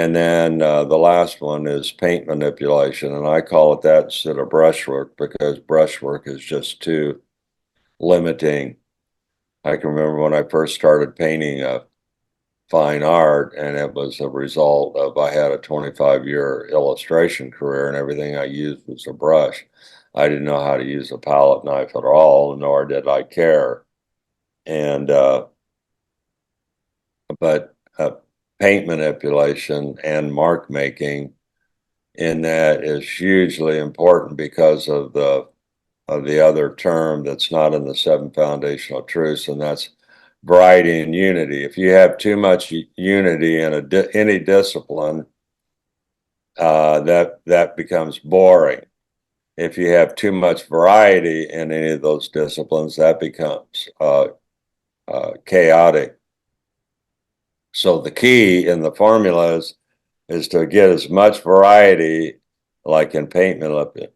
And then the last one is paint manipulation, and I call it that instead of brushwork because brushwork is just too limiting. I can remember when I first started painting fine art, and it was a result of I had a 25-year illustration career, and everything I used was a brush. I didn't know how to use a palette knife at all, nor did I care. And but paint manipulation and mark making in that is hugely important because of the other term that's not in the seven foundational truths, and that's variety and unity. If you have too much unity in any discipline, that becomes boring. If you have too much variety in any of those disciplines, that becomes chaotic. So the key in the formulas is to get as much variety, like in paint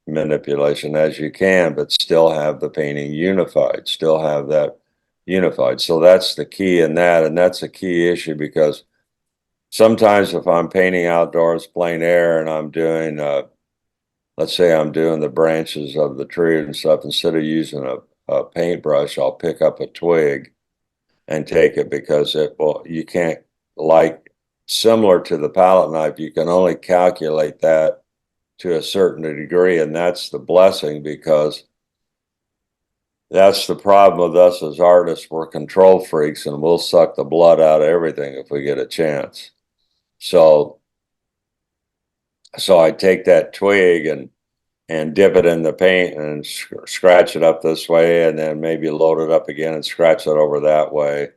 manipulation, as you can, but still have the painting unified, still have that unified. So that's the key in that, and that's a key issue because sometimes if I'm painting outdoors, plein air, and I'm doing, let's say I'm doing the branches of the tree and stuff, instead of using a paintbrush, I'll pick up a twig and take it because you can't, like, similar to the palette knife, you can only calculate that to a certain degree, and that's the blessing because that's the problem with us as artists. We're control freaks and we'll suck the blood out of everything if we get a chance. So I take that twig and dip it in the paint and scratch it up this way, and then maybe load it up again and scratch it over that way.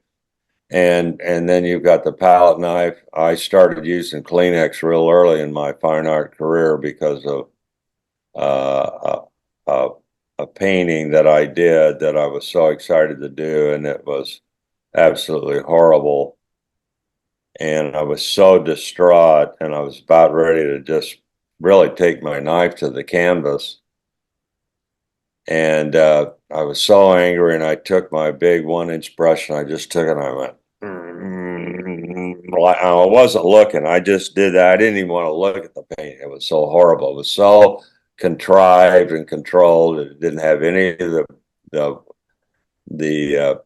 And then you've got the palette knife. I started using Kleenex real early in my fine art career because of a painting that I did that I was so excited to do, and it was absolutely horrible. And I was so distraught, and I was about ready to just really take my knife to the canvas. And I was so angry, and I took my big 1-inch brush and I just took it and I went, I wasn't looking. I just did that. I didn't even want to look at the paint. It was so horrible. It was so contrived and controlled. It didn't have any of the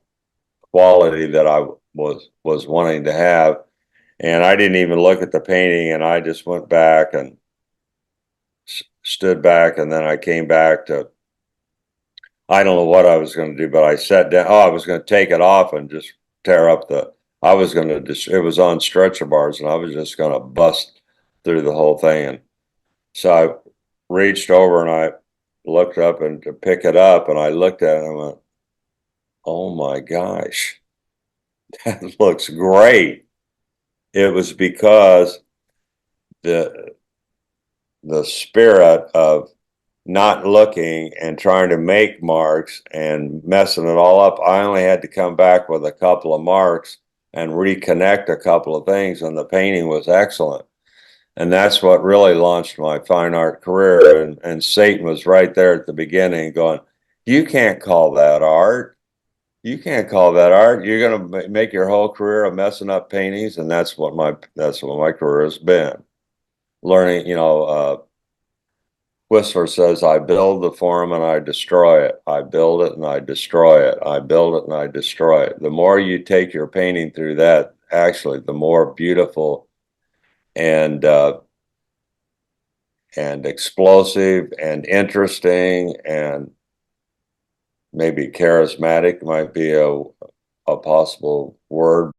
quality that I was wanting to have. And I didn't even look at the painting, and I just went back and stood back, and then I came back to, I don't know what I was going to do, but I sat down. Oh, I was going to take it off and just tear up I was going to just, it was on stretcher bars, and I was just going to bust through the whole thing. And so I reached over and I looked up and to pick it up, and I looked at it and I went, oh my gosh, that looks great. It was because the spirit of not looking and trying to make marks and messing it all up. I only had to come back with a couple of marks and reconnect a couple of things, and the painting was excellent. And that's what really launched my fine art career. And Satan was right there at the beginning going, you can't call that art. You can't call that art. You're going to make your whole career of messing up paintings. And that's what my career has been. Learning, Whistler says, I build the form and I destroy it. I build it and I destroy it. I build it and I destroy it. The more you take your painting through that, actually, the more beautiful and explosive and interesting and maybe charismatic might be a possible word